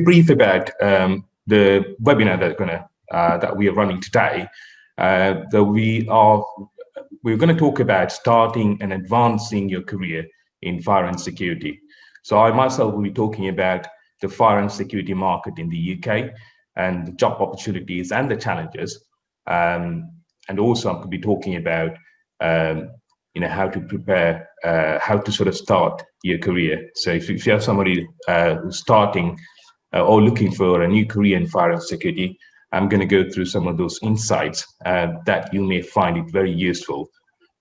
brief about the webinar that we are running today. We're going to talk about starting and advancing your career in fire and security. So I myself will be talking about the fire and security market in the UK and the job opportunities and the challenges. And also I'm going to be talking about how to prepare, how to sort of start your career. So if you have somebody who's starting or looking for a new career in fire and security, I'm going to go through some of those insights that you may find it very useful.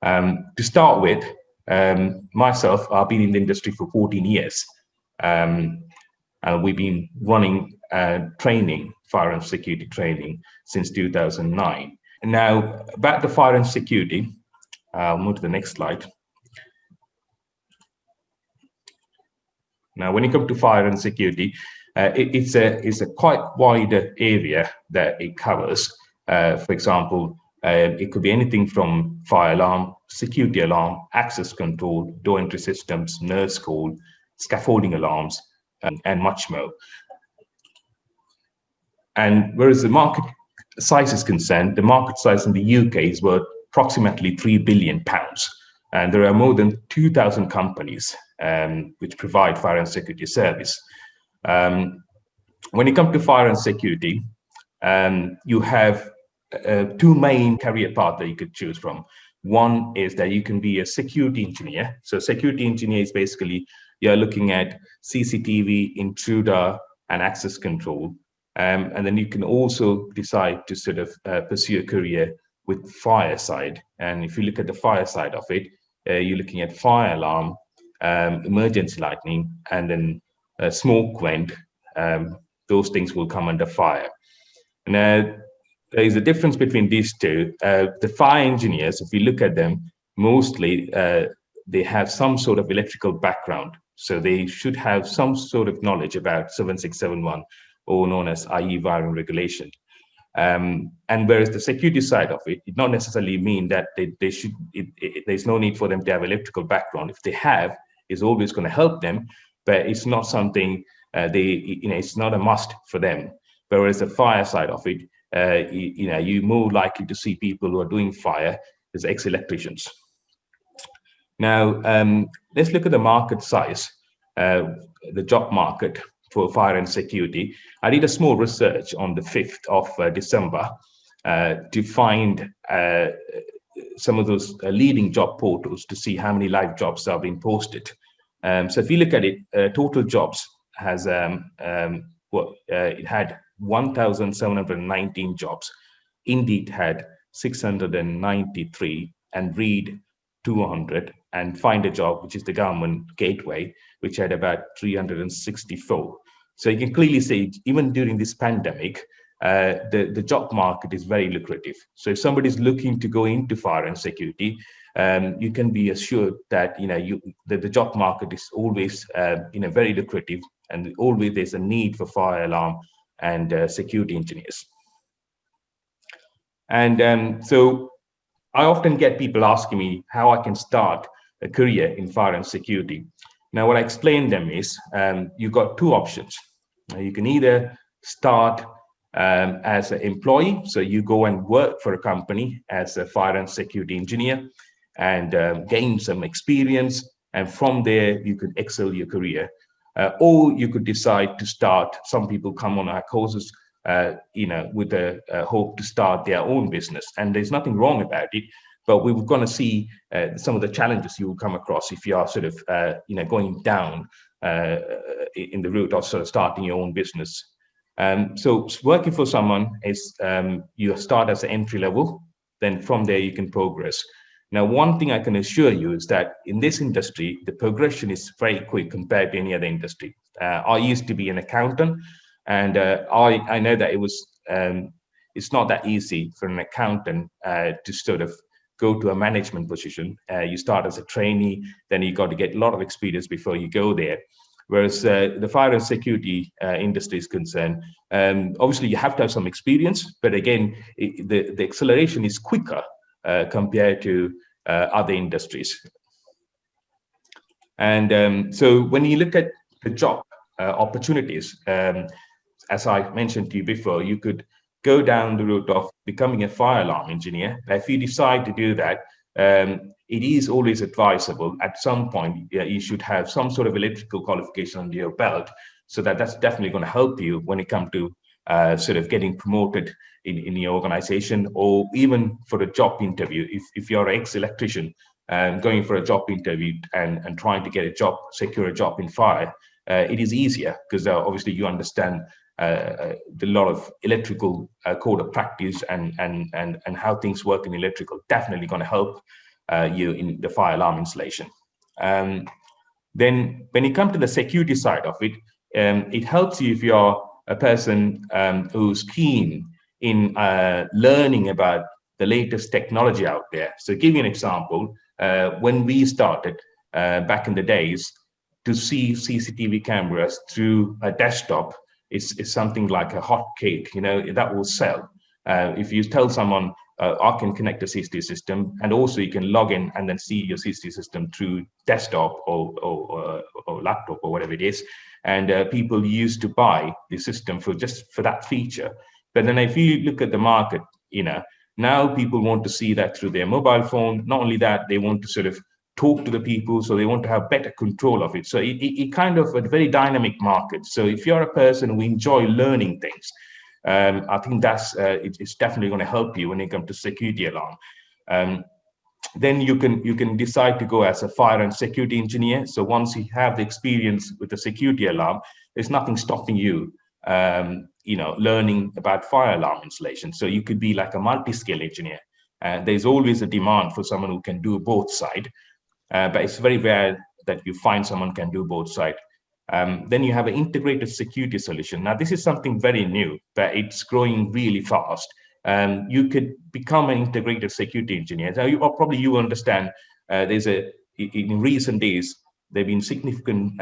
To start with, myself, I've been in the industry for 14 years. We've been running training, fire and security training, since 2009. Now, about the fire and security, I'll move to the next slide. Now, when you come to fire and security, it's a quite wider area that it covers. For example, it could be anything from fire alarm, security alarm, access control, door entry systems, nurse call, scaffolding alarms, and much more. And whereas the market size is concerned, the market size in the UK is worth approximately £3 billion. And there are more than 2,000 companies which provide fire and security service. When you come to fire and security, you have two main career paths that you could choose from. One is that you can be a security engineer. So security engineer is basically you're looking at CCTV, intruder, and access control. And then you can also decide to sort of pursue a career with fire side. And if you look at the fire side of it, you're looking at fire alarm, emergency lighting, and then smoke vent. Those things will come under fire. Now, there is a difference between these two. The fire engineers, if you look at them, mostly they have some sort of electrical background. So they should have some sort of knowledge about 7671, or known as IE wiring regulation. And whereas the security side of it, it not necessarily mean that they should, there's no need for them to have electrical background. If they have, it's always going to help them, but it's not something it's not a must for them. Whereas the fire side of it, you're more likely to see people who are doing fire as ex-electricians. Now, let's look at the market size, the job market for fire and security. I did a small research on the 5th of December to find some of those leading job portals to see how many live jobs are being posted. So if you look at it, total jobs has it had 1,719 jobs. Indeed had 693, and Reed 200, and Find a Job, which is the government gateway, which had about 364. So you can clearly see, even during this pandemic, the job market is very lucrative. So if somebody is looking to go into fire and security, you can be assured that the job market is always very lucrative, and always there's a need for fire alarm and security engineers. And so I often get people asking me how I can start a career in fire and security. Now, what I explain them is you've got two options. You can either start as an employee, so you go and work for a company as a fire and security engineer and gain some experience, and from there you could excel your career. Or you could decide to start, some people come on our courses with a hope to start their own business, and there's nothing wrong about it. But we were going to see some of the challenges you will come across if you are sort of, going down in the route of sort of starting your own business. So working for someone is you start as an entry level, then from there you can progress. Now, one thing I can assure you is that in this industry, the progression is very quick compared to any other industry. I used to be an accountant, and I know that it's not that easy for an accountant to sort of go to a management position. You start as a trainee, then you got to get a lot of experience before you go there. Whereas the fire and security industry is concerned, obviously you have to have some experience, but again, the acceleration is quicker compared to other industries. And so when you look at the job opportunities. As I mentioned to you before, you could go down the route of becoming a fire alarm engineer. If you decide to do that, it is always advisable at some point you should have some sort of electrical qualification under your belt, so that's definitely going to help you when it comes to sort of getting promoted in your organization, or even for a job interview. If you're an ex-electrician going for a job interview and trying to get a job, secure a job in fire, it is easier because obviously you understand the lot of electrical code of practice and how things work in electrical. Definitely going to help you in the fire alarm installation. Then when you come to the security side of it, it helps you if you're a person who's keen in learning about the latest technology out there. So give you an example, when we started back in the days, to see CCTV cameras through a desktop is something like a hot cake, that will sell. If you tell someone, I can connect a CCTV system, and also you can log in and then see your CCTV system through desktop or laptop or whatever it is. And people used to buy the system just for that feature. But then if you look at the market, now people want to see that through their mobile phone. Not only that, they want to sort of talk to the people, so they want to have better control of it. So it kind of a very dynamic market. So if you're a person who enjoy learning things, I think it's definitely going to help you when it comes to security alarm. Then you can decide to go as a fire and security engineer. So once you have the experience with the security alarm, there's nothing stopping you learning about fire alarm installation. So you could be like a multi-skill engineer. There's always a demand for someone who can do both sides. But it's very rare that you find someone can do both sides. Then you have an integrated security solution. Now, this is something very new, but it's growing really fast. You could become an integrated security engineer. Now, you understand in recent days, there've been significant,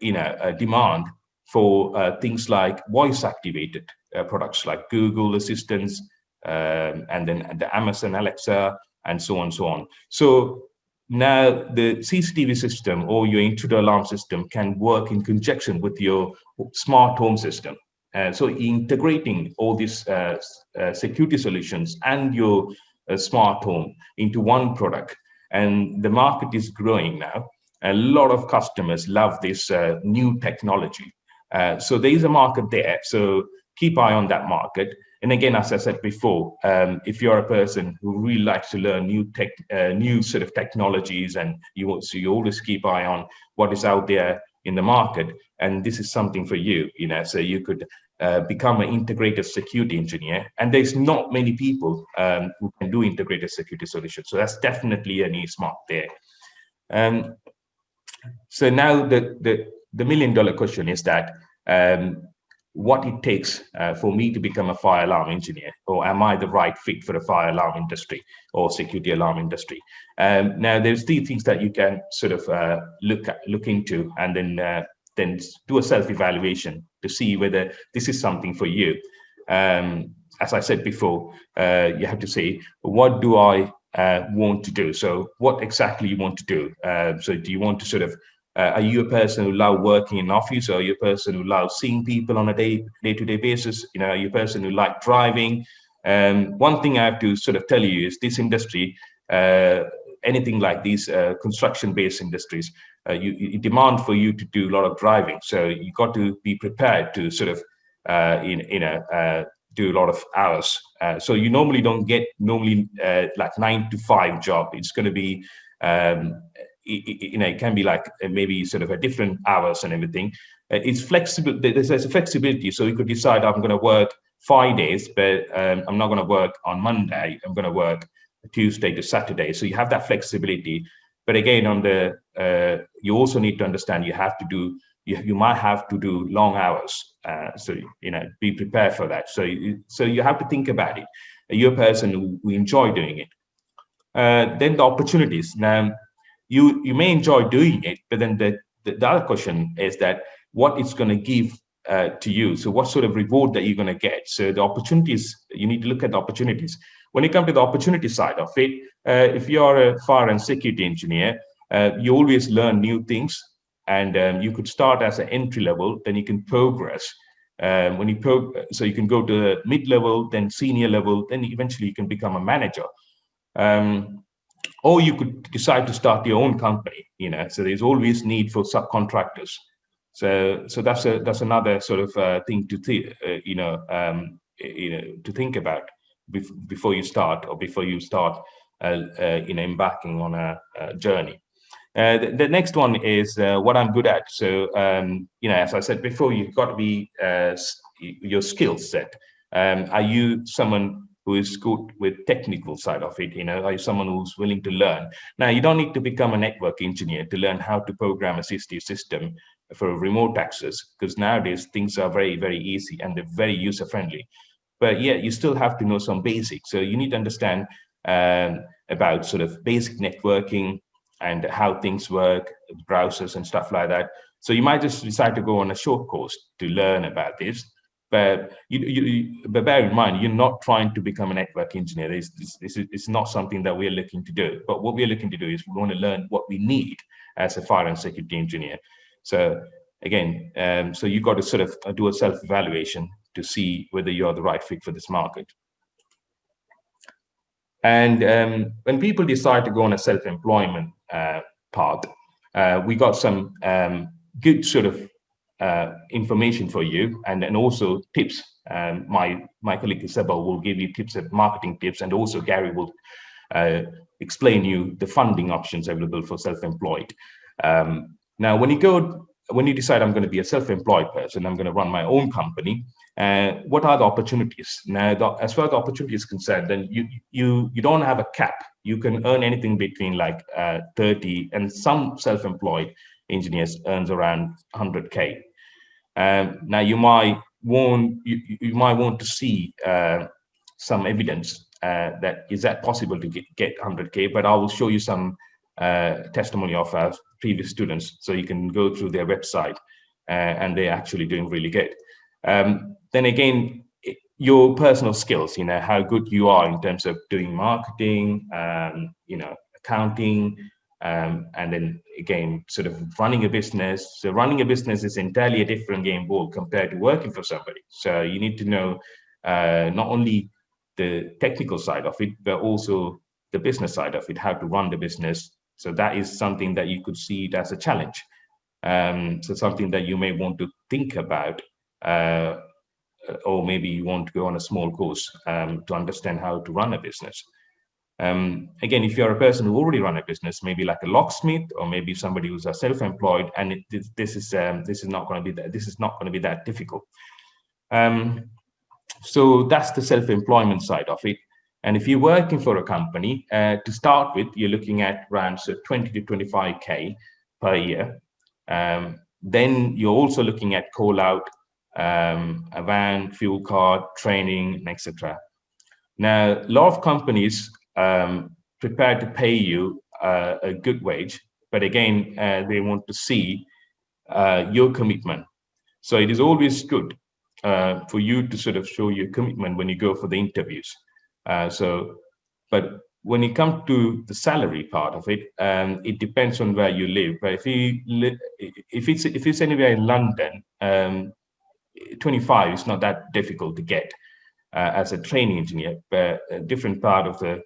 demand for things like voice-activated products like Google Assistants, and then the Amazon Alexa, and so on and so on. So now the CCTV system or your intruder alarm system can work in conjunction with your smart home system. So integrating all these security solutions and your smart home into one product. And the market is growing now. A lot of customers love this new technology. So there is a market there. So keep eye on that market. And again, as I said before, if you're a person who really likes to learn new sort of technologies, and you always keep eye on what is out there in the market, and this is something for you, so you could become an integrated security engineer. And there's not many people who can do integrated security solutions. So that's definitely a niche market there. So now the million-dollar question is that, what it takes for me to become a fire alarm engineer, or am I the right fit for the fire alarm industry or security alarm industry? Now, there's three things that you can sort of look into, and then do a self-evaluation to see whether this is something for you. As I said before, you have to say, what do I want to do? So what exactly you want to do? So do you want to sort of, are you a person who loves working in office, or are you a person who loves seeing people on a day-to-day basis? Are you a person who likes driving? One thing I have to sort of tell you is this industry, anything like these construction-based industries, you demand for you to do a lot of driving. So you got to be prepared to sort of, do a lot of hours. So you normally don't get like 9 to 5 job. It's going to be, it can be like maybe sort of a different hours and everything. It's flexible. There's a flexibility. So you could decide, I'm going to work 5 days, but I'm not going to work on Monday. I'm going to work Tuesday to Saturday. So you have that flexibility. But again, you also need to understand you might have to do long hours. So be prepared for that. So you have to think about it. You're a person who enjoy doing it. Then the opportunities. Now, you may enjoy doing it, but then the other question is that what it's going to give to you. So what sort of reward that you're going to get? So the opportunities, you need to look at the opportunities. When you come to the opportunity side of it, if you're a fire and security engineer, you always learn new things. and you could start as an entry level, then you can progress. So you can go to mid level, then senior level, then eventually you can become a manager. Or you could decide to start your own company. So there's always need for subcontractors. So that's another sort of thing to to think about before you start, or before you start embarking on a journey. The next one is what I'm good at. So as I said before, you've got to be your skill set. Are you someone who is good with technical side of it? Are you someone who's willing to learn? Now, you don't need to become a network engineer to learn how to program a CCTV system for remote access, because nowadays things are very, very easy and they're very user friendly. But yeah, you still have to know some basics. So you need to understand about sort of basic networking and how things work, browsers and stuff like that. So you might just decide to go on a short course to learn about this. But but bear in mind, you're not trying to become a network engineer. It's not something that we're looking to do. But what we're looking to do is we want to learn what we need as a fire and security engineer. So again, so you've got to sort of do a self-evaluation to see whether you're the right fit for this market. And when people decide to go on a self-employment path, we got some good sort of information for you, and also tips. My colleague Isabel will give you tips, of marketing tips, and also Gary will explain you the funding options available for self-employed. Now, when you decide I'm going to be a self-employed person, I'm going to run my own company, what are the opportunities? Now, as far as the opportunity is concerned, then you don't have a cap. You can earn anything between like 30, and some self-employed engineers earns around 100K. Now you might want to see some evidence that is that possible to get 100K, but I will show you some testimony of our previous students, so you can go through their website, and they're actually doing really good. Then again, your personal skills, how good you are in terms of doing marketing, accounting, and then again, sort of running a business. So running a business is entirely a different game ball compared to working for somebody. So you need to know not only the technical side of it, but also the business side of it, how to run the business. So that is something that you could see it as a challenge. So something that you may want to think about, or maybe you want to go on a small course to understand how to run a business. Again, if you're a person who already run a business, maybe like a locksmith, or maybe somebody who's self-employed, and this is not going to be that difficult. So that's the self-employment side of it. And if you're working for a company, to start with, you're looking at around 20 to 25K per year. Then you're also looking at call out, a van, fuel card, training, etc. Now, a lot of companies prepared to pay you a good wage, but again, they want to see your commitment. So it is always good for you to sort of show your commitment when you go for the interviews. But when it comes to the salary part of it, it depends on where you live. But if it's anywhere in London, 25 is not that difficult to get as a training engineer. But a different part of the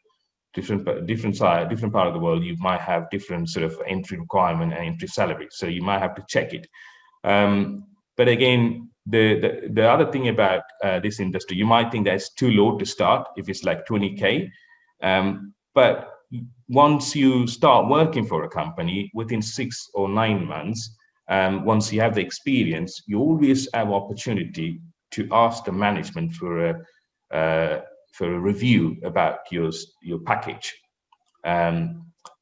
world, you might have different sort of entry requirement and entry salary. So you might have to check it. But again, the other thing about this industry, you might think that it's too low to start if it's like 20K. But once you start working for a company, within 6 or 9 months, once you have the experience, you always have opportunity to ask the management for a review about your package.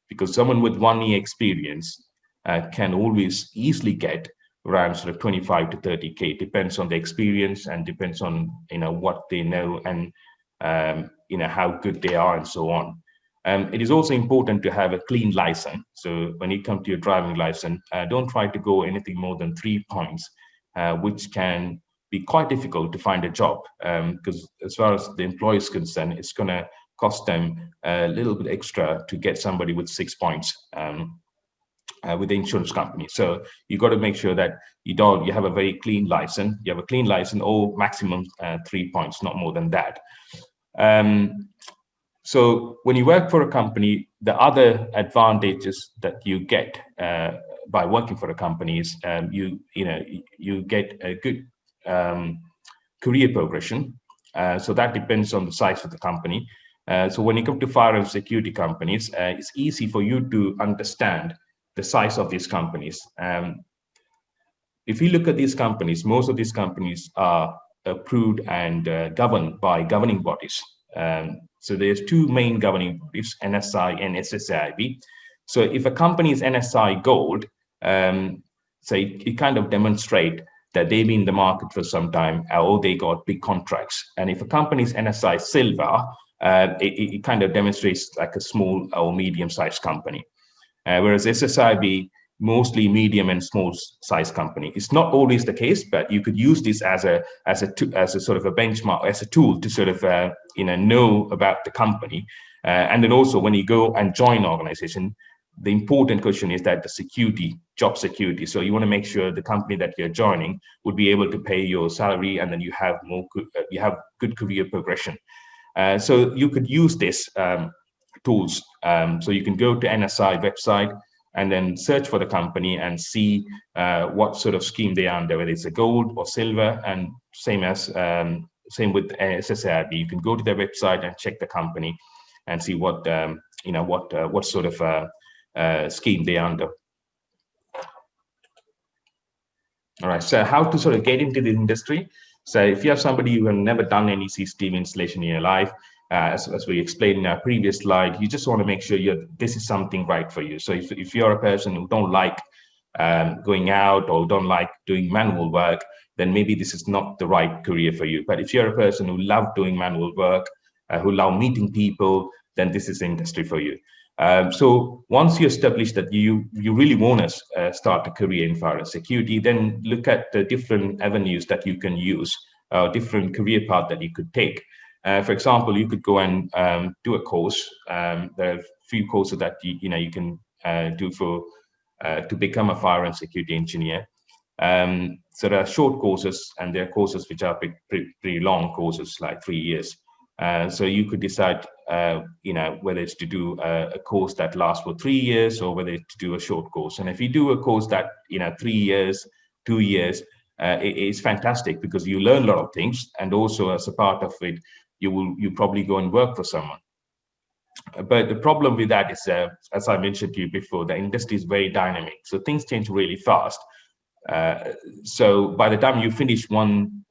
Because someone with 1 year experience can always easily get around sort of 25 to 30K. It depends on the experience and depends on what they know and how good they are and so on. It is also important to have a clean license. So when you come to your driving license, don't try to go anything more than 3 points, which can be quite difficult to find a job, because as far as the employer is concerned, it's going to cost them a little bit extra to get somebody with 6 points. with the insurance company. So you got to make sure that you have a very clean license. You have a clean license, or maximum 3 points, not more than that. So when you work for a company, the other advantages that you get by working for a company is you get a good career progression. So that depends on the size of the company. So when you come to fire and security companies, it's easy for you to understand the size of these companies. If you look at these companies, most of these companies are approved and governed by governing bodies. So there's two main governing bodies, NSI and SSIB. So if a company is NSI Gold, so it kind of demonstrates that they've been in the market for some time, or they got big contracts. And if a company is NSI Silver, it kind of demonstrates like a small or medium-sized company. Whereas SSIB, mostly medium and small size company. It's not always the case, but you could use this as a sort of a benchmark, as a tool to sort of know about the company. And then also when you go and join an organization, the important question is that the security, job security. So you want to make sure the company that you're joining would be able to pay your salary, and then you have good career progression. So you could use this tools. So you can go to NSI website and then search for the company and see what sort of scheme they are under, whether it's a gold or silver, and same with SSIB. You can go to their website and check the company and see what sort of scheme they are under. All right, so how to sort of get into the industry. So if you have somebody who has never done any CCTV installation in your life, as we explained in our previous slide, you just want to make sure this is something right for you. So if you're a person who don't like going out or don't like doing manual work, then maybe this is not the right career for you. But if you're a person who love doing manual work, who love meeting people, then this is the industry for you. So once you establish that you really want to start a career in fire and security, then look at the different avenues that you can use, different career path that you could take. For example, you could go and do a course. There are a few courses that you can do to become a fire and security engineer. So there are short courses, and there are courses which are pretty long courses, like 3 years. So you could decide, whether it's to do a course that lasts for 3 years, or whether it's to do a short course. And if you do a course that 3 years, 2 years, it's fantastic, because you learn a lot of things, and also as a part of it, you probably go and work for someone. But the problem with that is, as I mentioned to you before, the industry is very dynamic, so things change really fast. So by the time you finish one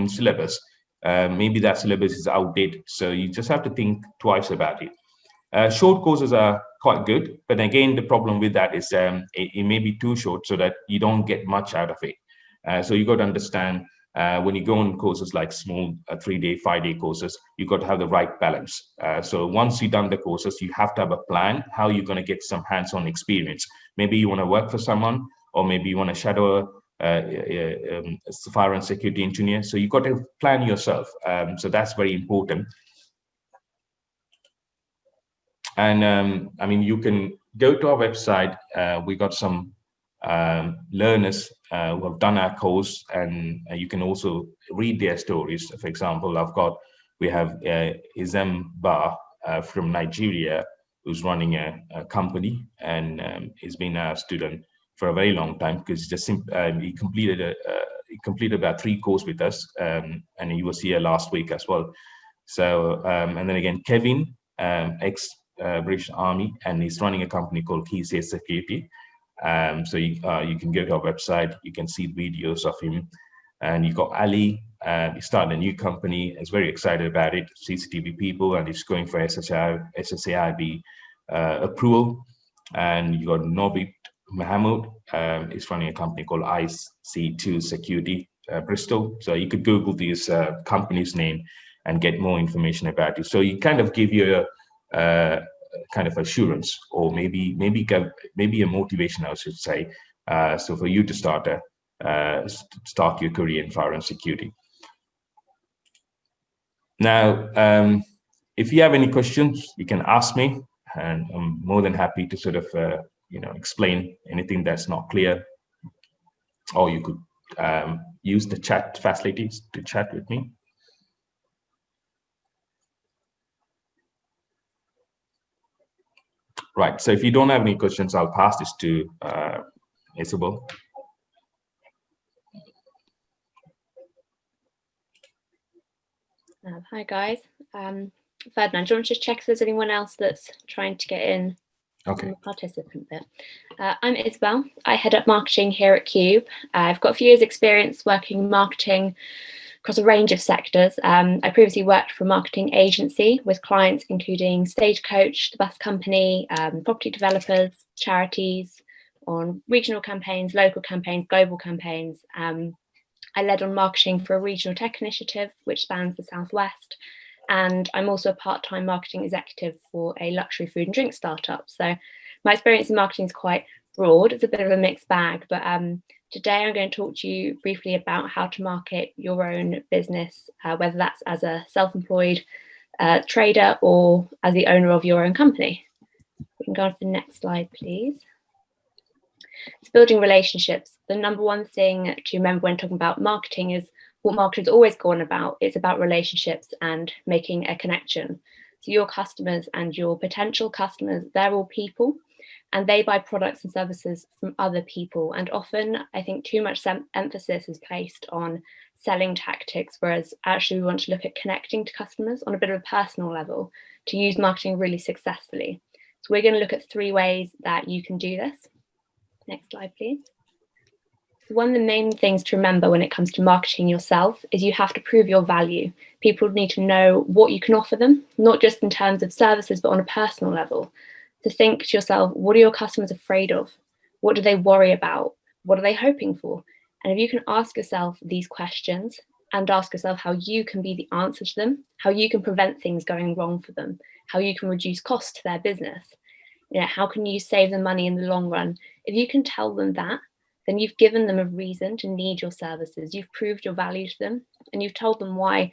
syllabus, maybe that syllabus is outdated. So you just have to think twice about it. Short courses are quite good, but again, the problem with that is it may be too short, so that you don't get much out of it. So you got to understand, when you go on courses like small 3-day, 5-day courses, you got to have the right balance. So once you've done the courses, you have to have a plan how you're going to get some hands-on experience. Maybe you want to work for someone, or maybe you want to shadow a fire and security engineer. So you got to plan yourself. So that's very important. And I mean, you can go to our website. We got some learners who have done our course, and you can also read their stories. For example, we have Izem Ba from Nigeria, who's running a company, and he's been a student for a very long time, because he completed about 3 courses with us, and he was here last week as well. So and then again, Kevin, ex British Army, and he's running a company called CCTV. So you can go to our website, you can see videos of him. And you got Ali, he started a new company, he's very excited about it, CCTV people, and he's going for SSAIB approval. And you got Norbit Mahmoud, is running a company called IC2 Security, Bristol. So you could Google these companies' name and get more information about it. So you kind of give you a kind of assurance, or maybe a motivation, I should say, so for you to start your career in fire and security. Now, if you have any questions, you can ask me, and I'm more than happy to sort of explain anything that's not clear, or you could use the chat facilities to chat with me. Right, so if you don't have any questions, I'll pass this to Isabel. Hi guys. Ferdinand, do you want to just check if there's anyone else that's trying to get in? Okay. On the participant bit. I'm Isabel. I head up marketing here at Cube. I've got a few years experience working in marketing across a range of sectors. I previously worked for a marketing agency with clients including Stagecoach, the bus company, property developers, charities, on regional campaigns, local campaigns, global campaigns. I led on marketing for a regional tech initiative which spans the Southwest. And I'm also a part-time marketing executive for a luxury food and drink startup. So my experience in marketing is quite broad. It's a bit of a mixed bag, but today I'm going to talk to you briefly about how to market your own business, whether that's as a self-employed trader or as the owner of your own company. We can go on to the next slide, please. It's building relationships. The number one thing to remember when talking about marketing is what marketing's always gone about. It's about relationships and making a connection. So your customers and your potential customers, they're all people and they buy products and services from other people. And often I think too much emphasis is placed on selling tactics, whereas actually we want to look at connecting to customers on a bit of a personal level to use marketing really successfully. So we're going to look at 3 ways that you can do this. Next slide, please. So one of the main things to remember when it comes to marketing yourself is you have to prove your value. People need to know what you can offer them, not just in terms of services, but on a personal level. To think to yourself, what are your customers afraid of? What do they worry about? What are they hoping for? And if you can ask yourself these questions and ask yourself how you can be the answer to them, how you can prevent things going wrong for them, how you can reduce costs to their business, how can you save them money in the long run? If you can tell them that, then you've given them a reason to need your services. You've proved your value to them and you've told them why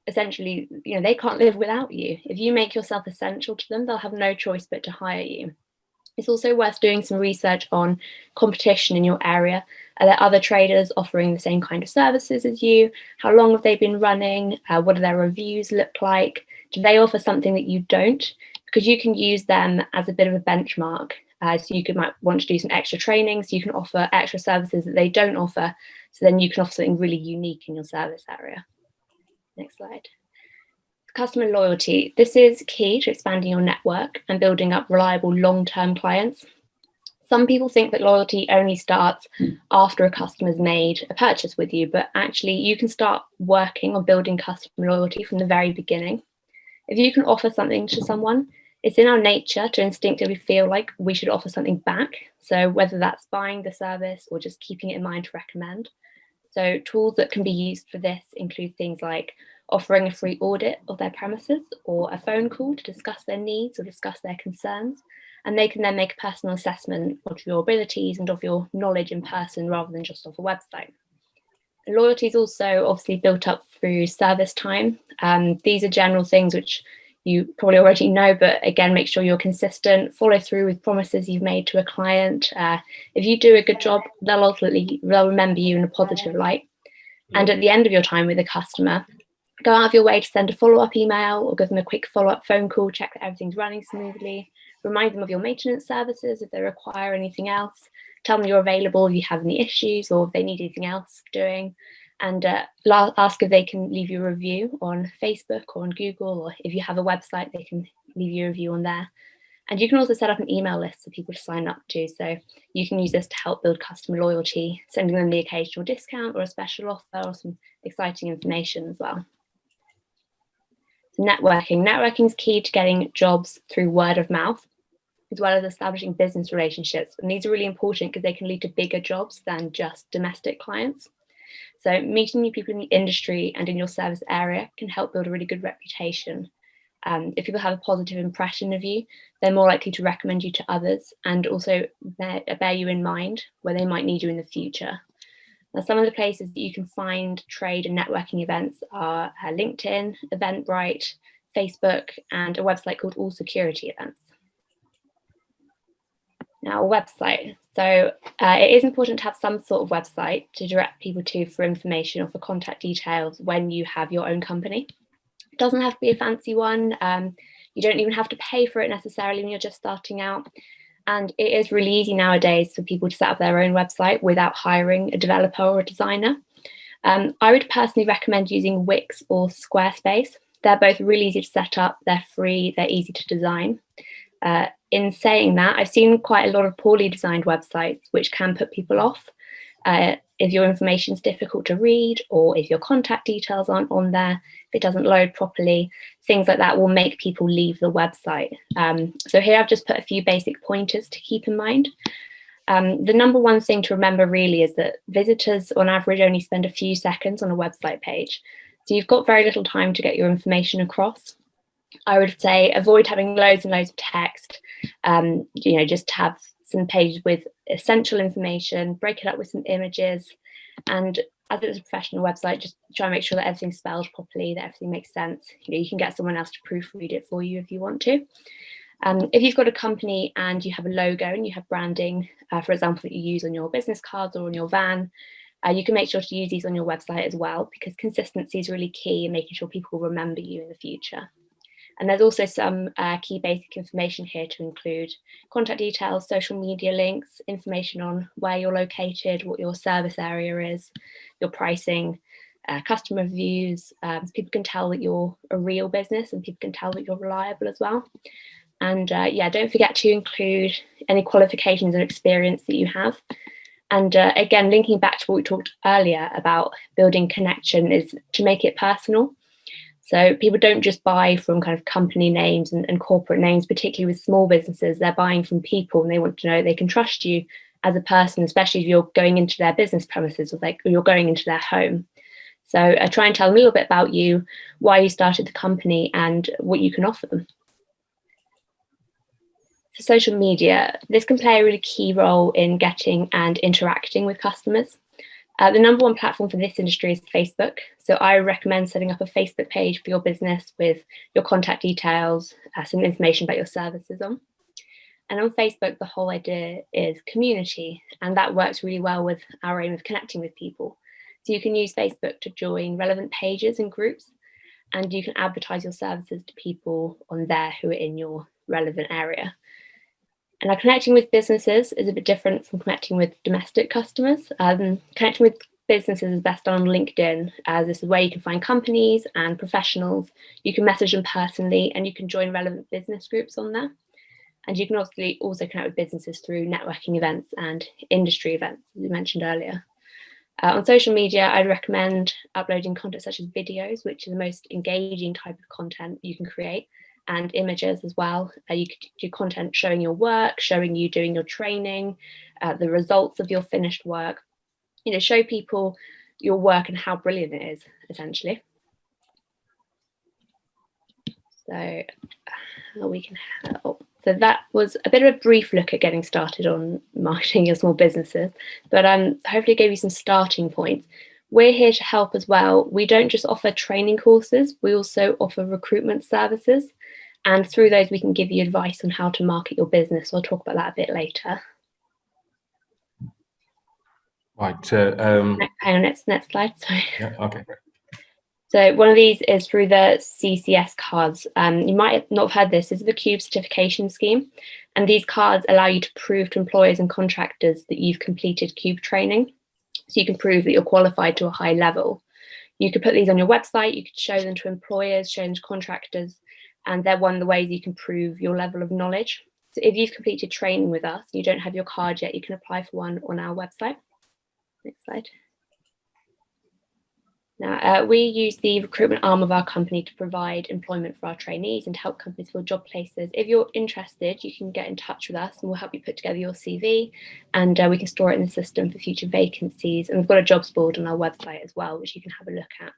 essentially, they can't live without you. If you make yourself essential to them, they'll have no choice but to hire you. It's also worth doing some research on competition in your area. Are there other traders offering the same kind of services as you? How long have they been running? What do their reviews look like? Do they offer something that you don't? Because you can use them as a bit of a benchmark. So you might want to do some extra training, so you can offer extra services that they don't offer. So then you can offer something really unique in your service area. Next slide. Customer loyalty. This is key to expanding your network and building up reliable long-term clients. Some people think that loyalty only starts after a customer's made a purchase with you, but actually you can start working on building customer loyalty from the very beginning. If you can offer something to someone, it's in our nature to instinctively feel like we should offer something back. So whether that's buying the service or just keeping it in mind to recommend. So tools that can be used for this include things like offering a free audit of their premises or a phone call to discuss their needs or discuss their concerns. And they can then make a personal assessment of your abilities and of your knowledge in person rather than just off a website. Loyalty is also obviously built up through service time. These are general things which you probably already know, but again, make sure you're consistent, follow through with promises you've made to a client. If you do a good job, they'll remember you in a positive light. And at the end of your time with a customer, go out of your way to send a follow-up email or give them a quick follow-up phone call, check that everything's running smoothly, remind them of your maintenance services if they require anything else, tell them you're available if you have any issues or if they need anything else doing. And ask if they can leave you a review on Facebook or on Google, or if you have a website, they can leave you a review on there. And you can also set up an email list for people to sign up to. So you can use this to help build customer loyalty, sending them the occasional discount or a special offer or some exciting information as well. So networking. Networking is key to getting jobs through word of mouth, as well as establishing business relationships. And these are really important because they can lead to bigger jobs than just domestic clients. So meeting new people in the industry and in your service area can help build a really good reputation. If people have a positive impression of you, they're more likely to recommend you to others and also bear you in mind where they might need you in the future. Now, some of the places that you can find trade and networking events are LinkedIn, Eventbrite, Facebook, and a website called All Security Events. Now, a website. So it is important to have some sort of website to direct people to for information or for contact details when you have your own company. It doesn't have to be a fancy one. You don't even have to pay for it necessarily when you're just starting out. And it is really easy nowadays for people to set up their own website without hiring a developer or a designer. I would personally recommend using Wix or Squarespace. They're both really easy to set up, they're free, they're easy to design. In saying that, I've seen quite a lot of poorly designed websites which can put people off. If your information is difficult to read, or if your contact details aren't on there, if it doesn't load properly, things like that will make people leave the website. So here I've just put a few basic pointers to keep in mind. The number one thing to remember really is that visitors on average only spend a few seconds on a website page. So you've got very little time to get your information across. I would say avoid having loads and loads of text, just have some pages with essential information, break it up with some images, and as it's a professional website, just try and make sure that everything's spelled properly, that everything makes sense. You can get someone else to proofread it for you if you want to. If you've got a company and you have a logo and you have branding, for example, that you use on your business cards or on your van, you can make sure to use these on your website as well, because consistency is really key in making sure people remember you in the future. And there's also some key basic information here to include contact details, social media links, information on where you're located, what your service area is, your pricing, customer reviews, so people can tell that you're a real business and people can tell that you're reliable as well. And don't forget to include any qualifications and experience that you have. And again, linking back to what we talked earlier about building connection is to make it personal. So people don't just buy from kind of company names and corporate names, particularly with small businesses. They're buying from people and they want to know they can trust you as a person, especially if you're going into their business premises or you're going into their home. So try and tell them a little bit about you, why you started the company and what you can offer them. For social media, this can play a really key role in getting and interacting with customers. The number one platform for this industry is Facebook. So I recommend setting up a Facebook page for your business with your contact details, some information about your services on. And on Facebook, the whole idea is community, and that works really well with our aim of connecting with people. So you can use Facebook to join relevant pages and groups, and you can advertise your services to people on there who are in your relevant area. And now connecting with businesses is a bit different from connecting with domestic customers. Connecting with businesses is best done on LinkedIn, as this is where you can find companies and professionals. You can message them personally and you can join relevant business groups on there. And you can also connect with businesses through networking events and industry events, as we mentioned earlier. On social media, I'd recommend uploading content such as videos, which is the most engaging type of content you can create, and images as well. You could do content showing your work, showing you doing your training, the results of your finished work. Show people your work and how brilliant it is, essentially. So we can help. So that was a bit of a brief look at getting started on marketing your small businesses, but hopefully gave you some starting points. We're here to help as well. We don't just offer training courses, we also offer recruitment services. And through those, we can give you advice on how to market your business. I'll talk about that a bit later. Right. Hang on, next slide. Sorry. Yeah, okay. So one of these is through the CCS cards. You might not have heard this. This is the CUBE certification scheme. And these cards allow you to prove to employers and contractors that you've completed CUBE training. So you can prove that you're qualified to a high level. You could put these on your website. You could show them to employers, show them to contractors. And they're one of the ways you can prove your level of knowledge. So if you've completed training with us, you don't have your card yet, you can apply for one on our website. Next slide. Now, we use the recruitment arm of our company to provide employment for our trainees and to help companies fill job places. If you're interested, you can get in touch with us and we'll help you put together your CV, and we can store it in the system for future vacancies. And we've got a jobs board on our website as well, which you can have a look at.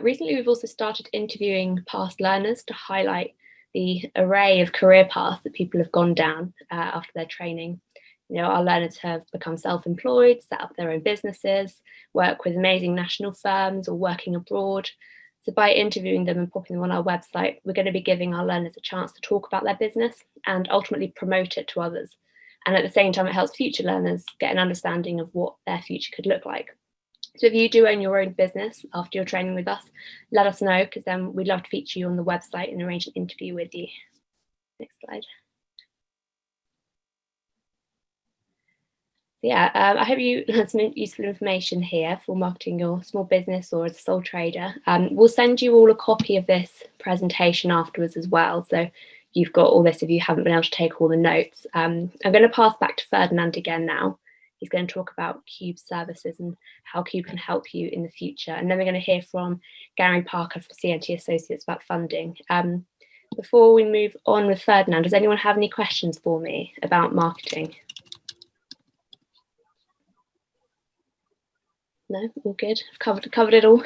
Recently, we've also started interviewing past learners to highlight the array of career paths that people have gone down after their training. Our learners have become self-employed, set up their own businesses, work with amazing national firms or working abroad. So by interviewing them and popping them on our website, we're going to be giving our learners a chance to talk about their business and ultimately promote it to others. And at the same time, it helps future learners get an understanding of what their future could look like. So if you do own your own business after your training with us, let us know, because then we'd love to feature you on the website and arrange an interview with you. Next slide. Yeah, I hope you had some useful information here for marketing your small business or as a sole trader. We'll send you all a copy of this presentation afterwards as well. So you've got all this if you haven't been able to take all the notes. I'm going to pass back to Ferdinand again now. He's going to talk about Cube's services and how Cube can help you in the future. And then we're going to hear from Gary Parker from CNT Associates about funding. Before we move on with Ferdinand, does anyone have any questions for me about marketing? No, all good. I've covered it all.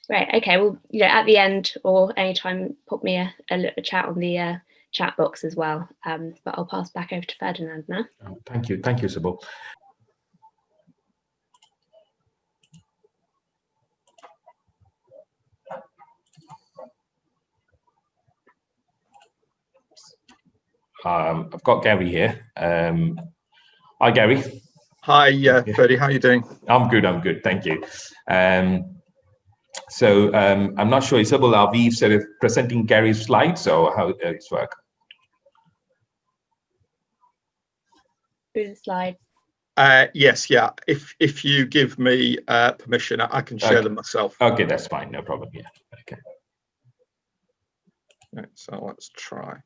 Right. Okay. Well, at the end or anytime, pop me a chat on the chat box as well. But I'll pass back over to Ferdinand now. Oh, thank you, Sybil. I've got Gary here. Hi, Gary. Hi, Freddie. How are you doing? I'm good. Thank you. So I'm not sure, Isabel, are we sort of presenting Gary's slides or how it's work? Through the slides. Yes, yeah. If you give me permission, I can share them myself. Okay, that's fine. No problem. Yeah. Okay. Right, so let's try.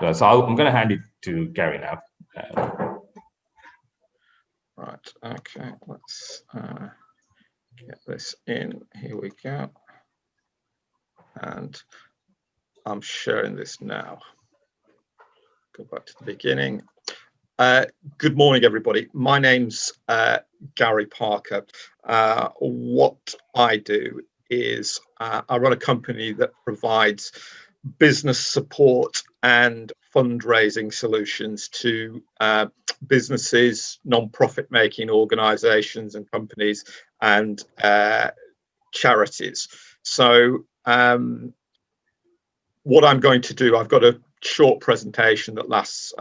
So I'm going to hand it to Gary now. Right. Okay. Let's get this in. Here we go. And I'm sharing this now. Go back to the beginning. Good morning, everybody. My name's Gary Parker. What I do is I run a company that provides business support and fundraising solutions to businesses, non-profit making organizations and companies, and charities. So what I'm going to do, I've got a short presentation that lasts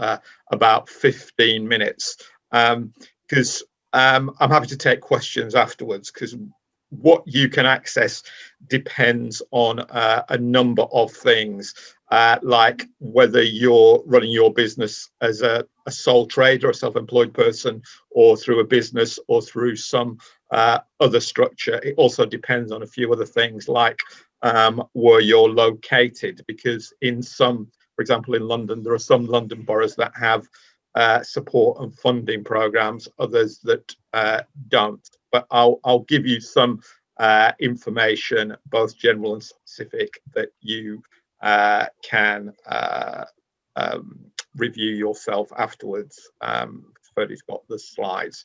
about 15 minutes because I'm happy to take questions afterwards, because what you can access depends on a number of things, like whether you're running your business as a sole trader, a self-employed person, or through a business or through some other structure. It also depends on a few other things, like where you're located, because in some, for example, in London, there are some London boroughs that have support and funding programs, others that don't. But I'll give you some information, both general and specific, that you can review yourself afterwards. Freddie's got the slides.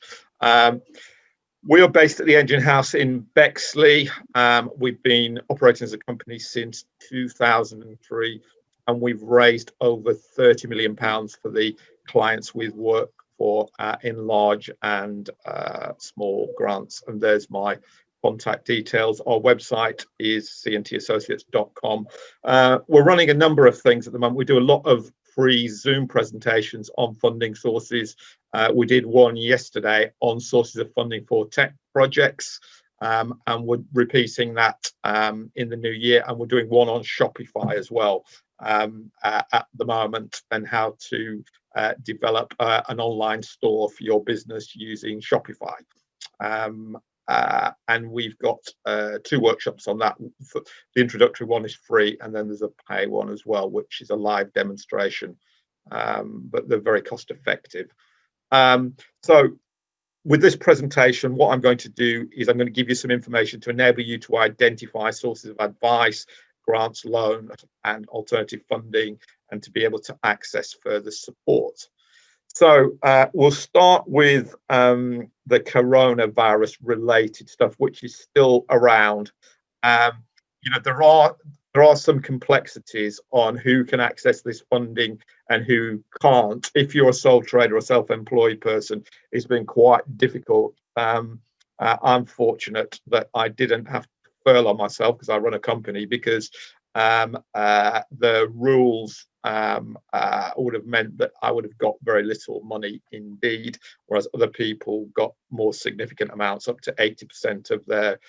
We are based at the Engine House in Bexley. We've been operating as a company since 2003, and we've raised over £30 million for the clients we've worked for in large and small grants. And there's my contact details. Our website is cntassociates.com. We're running a number of things at the moment. We do a lot of free Zoom presentations on funding sources. We did one yesterday on sources of funding for tech projects, and we're repeating that in the new year. And we're doing one on Shopify as well at the moment, and how to develop an online store for your business using Shopify. And we've got 2 workshops on that. The introductory one is free, and then there's a pay one as well, which is a live demonstration, but they're very cost effective. So with this presentation, what I'm going to do is I'm going to give you some information to enable you to identify sources of advice, grants, loans, and alternative funding, and to be able to access further support. So we'll start with the coronavirus related stuff, which is still around. There are some complexities on who can access this funding and who can't. If you're a sole trader or self-employed person, it's been quite difficult. I'm fortunate that I didn't have to furlough myself because I run a company, because the rules would have meant that I would have got very little money indeed, whereas other people got more significant amounts, up to 80% of their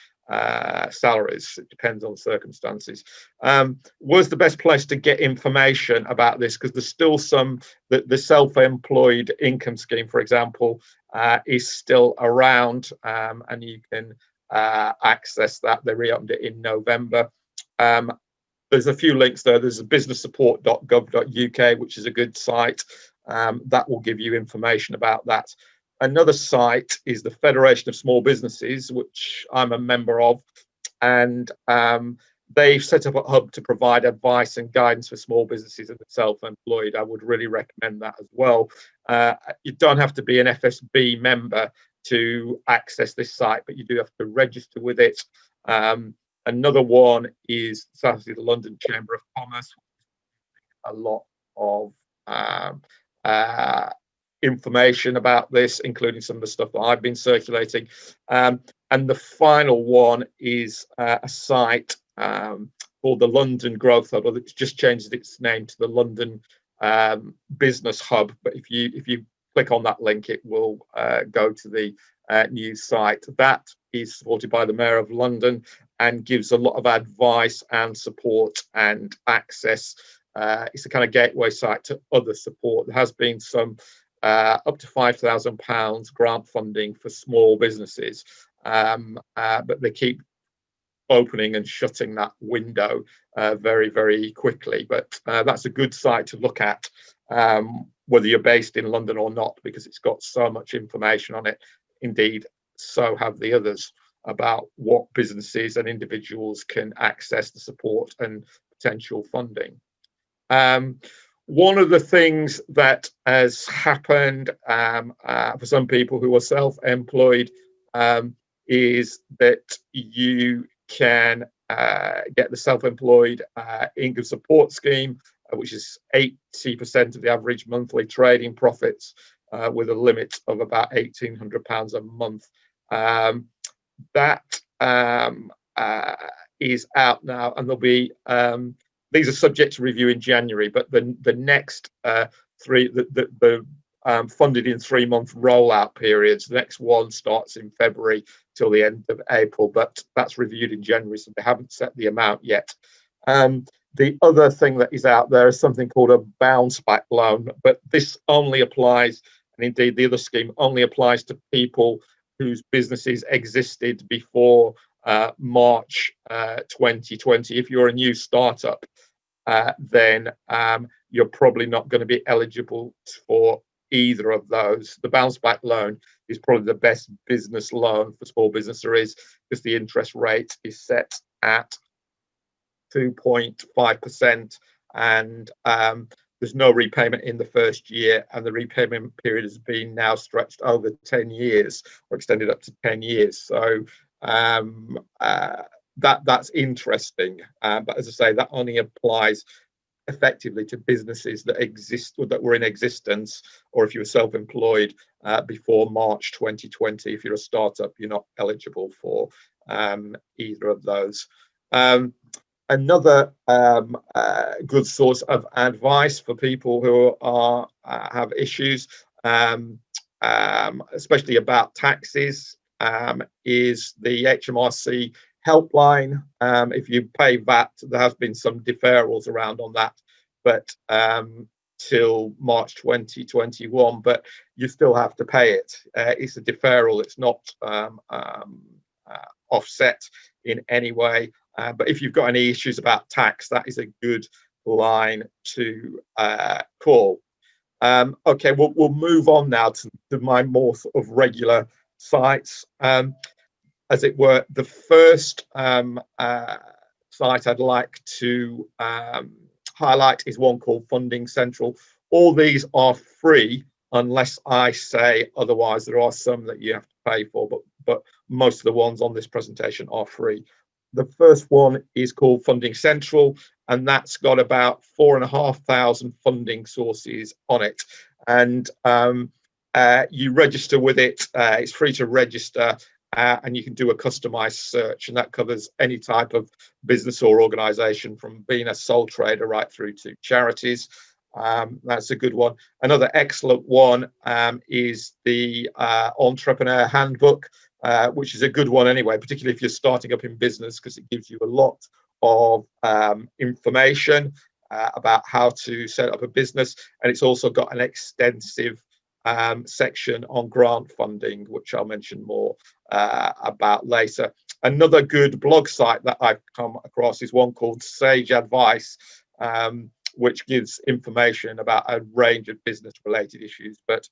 salaries. It depends on circumstances. Was the best place to get information about this, because there's still some, the self-employed income scheme, for example, is still around, and you can access that. They reopened it in November. There's a few links there. There's a businesssupport.gov.uk, which is a good site. That will give you information about that. Another site is the Federation of Small Businesses, which I'm a member of, and they've set up a hub to provide advice and guidance for small businesses and the self-employed. I would really recommend that as well. You don't have to be an FSB member to access this site, but you do have to register with it. Another one is the London Chamber of Commerce. A lot of information about this, including some of the stuff that I've been circulating. And the final one is a site called the London Growth Hub. It's just changed its name to the London Business Hub. But if you click on that link, it will go to the new site. That is supported by the Mayor of London and gives a lot of advice and support and access. It's a kind of gateway site to other support. There has been some up to £5,000 grant funding for small businesses, but they keep opening and shutting that window very, very quickly. But that's a good site to look at, whether you're based in London or not, because it's got so much information on it. Indeed, so have the others, about what businesses and individuals can access the support and potential funding. One of the things that has happened for some people who are self-employed is that you can get the self-employed income support scheme, which is 80% of the average monthly trading profits, with a limit of about £1,800 a month. That is out now, and there'll be these are subject to review in January, but the next three, funded in 3-month rollout periods. The next one starts in February till the end of April, but that's reviewed in January, so they haven't set the amount yet. The other thing that is out there is something called a bounce back loan, but this only applies, and indeed the other scheme only applies to people whose businesses existed before March 2020. If you're a new startup, then you're probably not going to be eligible for either of those. The bounce back loan is probably the best business loan for small business there is, because the interest rate is set at 2.5%, and there's no repayment in the first year, and the repayment period has been now stretched over 10 years or extended up to 10 years. So that's interesting, but as I say, that only applies effectively to businesses that exist, or that were in existence, or if you were self-employed before March 2020. If you're a startup, you're not eligible for either of those. Another good source of advice for people who are have issues, especially about taxes, is the HMRC helpline. If you pay VAT, there has been some deferrals around on that, but till March 2021, but you still have to pay it. It's a deferral, it's not offset in any way. But if you've got any issues about tax, that is a good line to call. Okay, we'll move on now to my more sort of regular sites. As it were, the first site I'd like to highlight is one called Funding Central. All these are free unless I say otherwise. There are some that you have to pay for, but most of the ones on this presentation are free. The first one is called Funding Central, and that's got about 4,500 funding sources on it. And you register with it. It's free to register, and you can do a customized search, and that covers any type of business or organization, from being a sole trader right through to charities. That's a good one. Another excellent one is the Entrepreneur Handbook, which is a good one anyway, particularly if you're starting up in business, because it gives you a lot of information about how to set up a business, and it's also got an extensive section on grant funding, which I'll mention more about later. Another good blog site that I've come across is one called Sage Advice, which gives information about a range of business related issues, but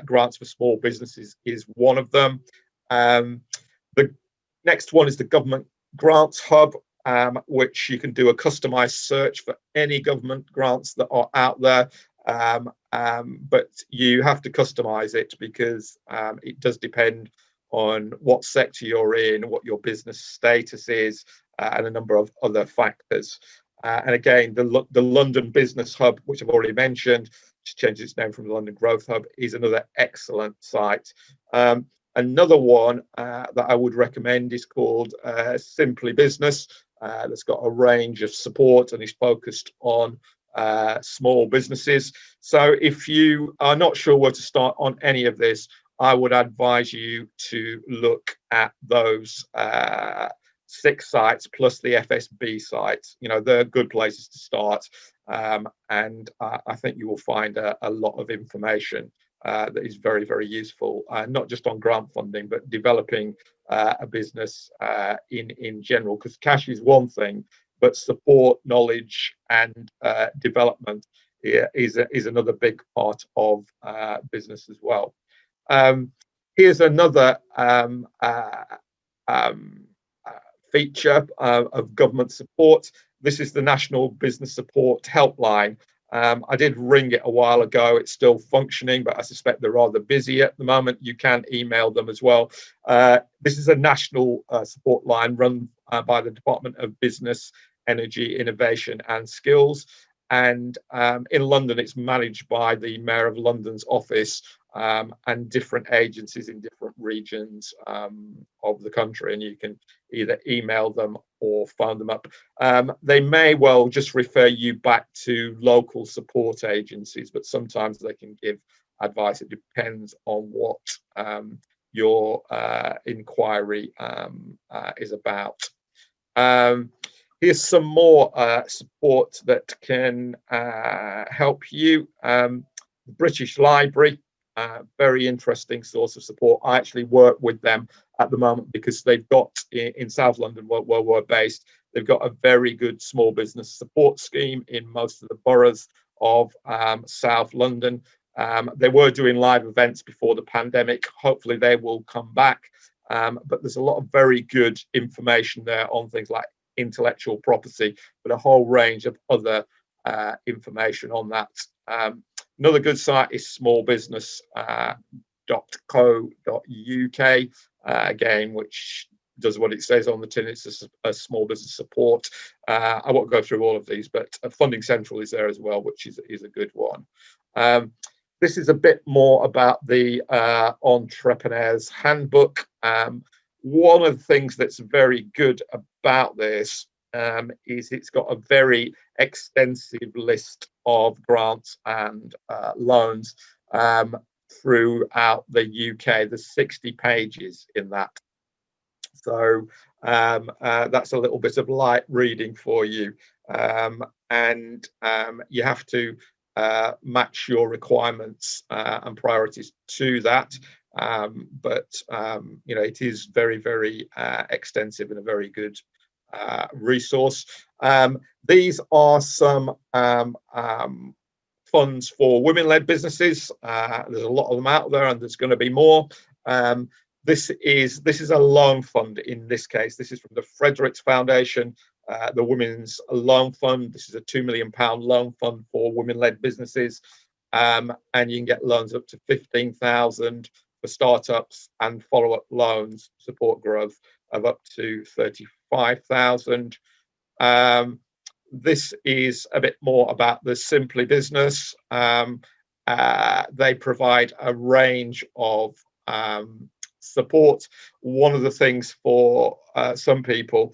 grants for small businesses is one of them. The next one is the Government Grants Hub, which you can do a customized search for any government grants that are out there. But you have to customize it, because it does depend on what sector you're in, what your business status is, and a number of other factors. And again, the London Business Hub, which I've already mentioned, which changed its name from the London Growth Hub, is another excellent site. Another one that I would recommend is called Simply Business. That's got a range of support and is focused on small businesses. So if you are not sure where to start on any of this, I would advise you to look at those 6 sites plus the FSB sites. You know, they're good places to start, and I think you will find a lot of information that is very, very useful, not just on grant funding, but developing a business in general, because cash is one thing, but support, knowledge, and development is another big part of business as well. Here's another feature of government support. This is the National Business Support Helpline. I did ring it a while ago. It's still functioning, but I suspect they're rather busy at the moment. You can email them as well. This is a national support line run by the Department of Business, Energy, Innovation and Skills. And in London, it's managed by the Mayor of London's office and different agencies in different regions of the country. And you can either email them or phone them up. They may well just refer you back to local support agencies, but sometimes they can give advice. It depends on what your inquiry is about. Here's some more support that can help you. The British Library, very interesting source of support. I actually work with them at the moment because they've got in South London, where we're based, they've got a very good small business support scheme in most of the boroughs of South London. They were doing live events before the pandemic. Hopefully they will come back. But there's a lot of very good information there on things like intellectual property, but a whole range of other information on that. Another good site is smallbusiness.co.uk, again, which does what it says on the tin. It's a small business support. I won't go through all of these, but Funding Central is there as well, which is a good one. This is a bit more about the Entrepreneur's Handbook. One of the things that's very good about this is it's got a very extensive list of grants and loans throughout the UK. There's 60 pages in that. So that's a little bit of light reading for you. And you have to match your requirements and priorities to that. But you know, it is very, very extensive and a very good resource. These are some funds for women-led businesses. There's a lot of them out there, and there's going to be more. This is a loan fund. In this case, this is from the Fredericks Foundation, the Women's Loan Fund. This is a £2 million loan fund for women-led businesses, and you can get loans up to 15,000 for startups, and follow-up loans support growth of up to 35,000. This is a bit more about the Simply Business. They provide a range of support. One of the things for some people,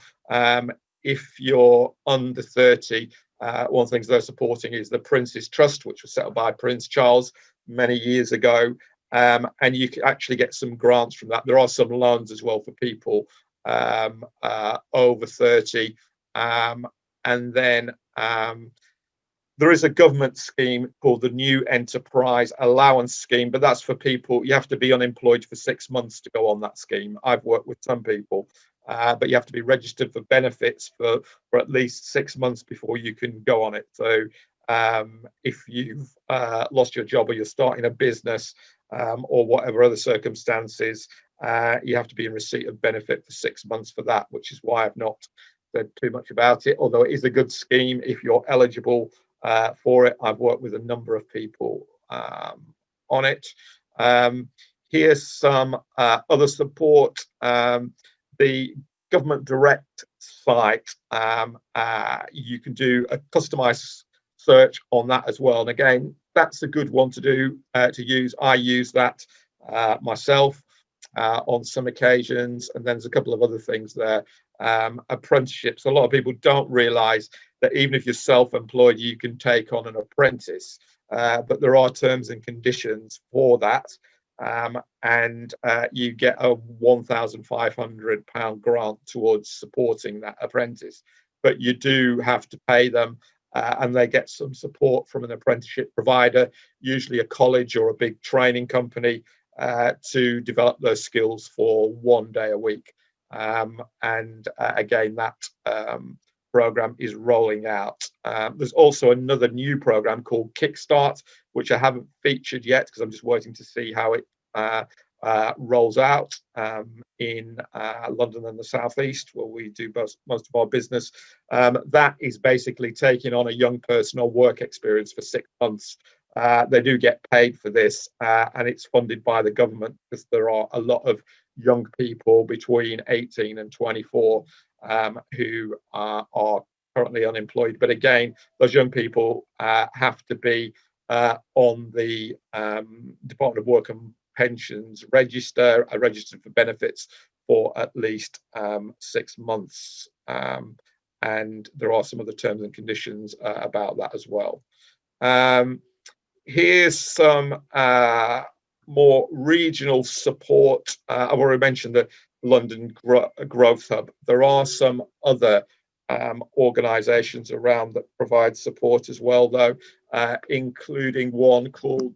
if you're under 30, one of the things they're supporting is the Prince's Trust, which was set up by Prince Charles many years ago. And you can actually get some grants from that. There are some loans as well for people over 30. And then there is a government scheme called the New Enterprise Allowance Scheme, but that's for people, you have to be unemployed for 6 months to go on that scheme. I've worked with some people, but you have to be registered for benefits for at least 6 months before you can go on it. So if you've lost your job or you're starting a business or whatever other circumstances, you have to be in receipt of benefit for 6 months for that, which is why I've not said too much about it, although it is a good scheme if you're eligible for it. I've worked with a number of people on it. Here's some other support. The government direct site, you can do a customized search on that as well. And again, that's a good one to do, to use. I use that myself on some occasions, and then there's a couple of other things there. Apprenticeships. A lot of people don't realize that even if you're self-employed, you can take on an apprentice, but there are terms and conditions for that, and you get a £1,500 grant towards supporting that apprentice, but you do have to pay them, and they get some support from an apprenticeship provider, usually a college or a big training company, to develop those skills for 1 day a week. And again, that program is rolling out. There's also another new program called Kickstart, which I haven't featured yet because I'm just waiting to see how it rolls out in London and the Southeast, where we do most of our business. That is basically taking on a young person or work experience for 6 months. They do get paid for this, and it's funded by the government, because there are a lot of young people between 18 and 24 who are currently unemployed. But again, those young people have to be on the Department of Work and Pensions register, are registered for benefits for at least 6 months. And there are some other terms and conditions about that as well. Here's some more regional support. I've already mentioned the London Growth Hub. There are some other organisations around that provide support as well, though, including one called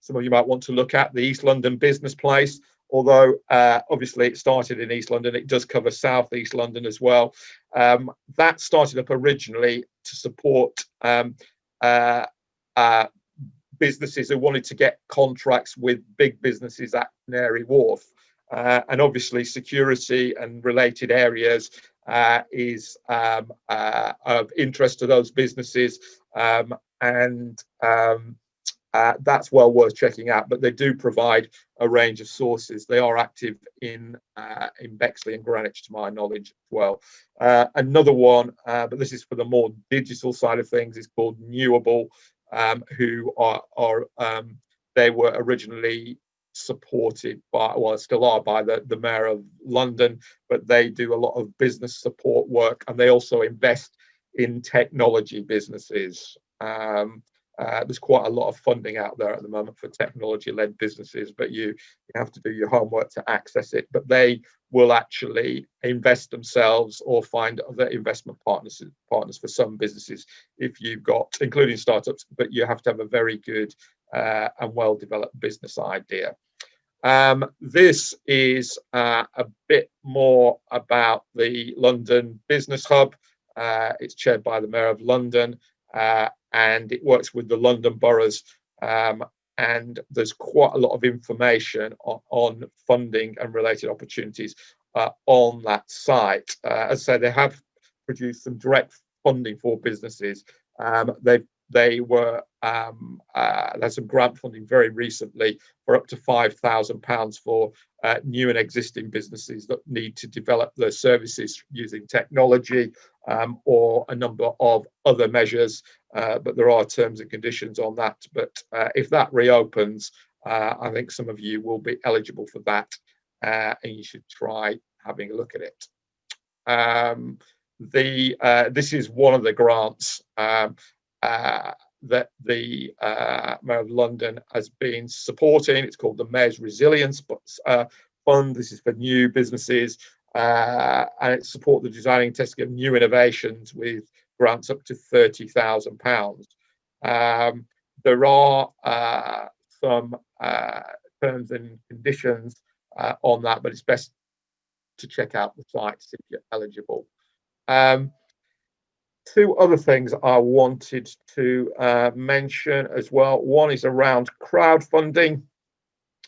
some of you might want to look at, the East London Business Place. Although obviously it started in East London, it does cover South East London as well. That started up originally to support businesses who wanted to get contracts with big businesses at Canary Wharf. And obviously security and related areas is of interest to those businesses, and that's well worth checking out. But they do provide a range of sources. They are active in Bexley and Greenwich, to my knowledge, as well. Another one, but this is for the more digital side of things, is called Newable, who are they were originally supported by, well, still are, by the Mayor of London, but they do a lot of business support work, and they also invest in technology businesses. There's quite a lot of funding out there at the moment for technology-led businesses, but you have to do your homework to access it. But they will actually invest themselves or find other investment partners for some businesses if you've got, including startups, but you have to have a very good and well-developed business idea. This is a bit more about the London Business Hub. It's chaired by the Mayor of London, and it works with the London boroughs, and there's quite a lot of information on funding and related opportunities on that site. As I say, they have produced some direct funding for businesses. They were there's some grant funding very recently for up to £5,000 for new and existing businesses that need to develop their services using technology, or a number of other measures. But there are terms and conditions on that. But if that reopens, I think some of you will be eligible for that and you should try having a look at it. This is one of the grants that the Mayor of London has been supporting. It's called the Mayor's Resilience Fund. This is for new businesses, and it supports the designing and testing of new innovations with grants up to £30,000. There are some terms and conditions on that, but it's best to check out the sites if you're eligible. Two other things I wanted to mention as well. One is around crowdfunding.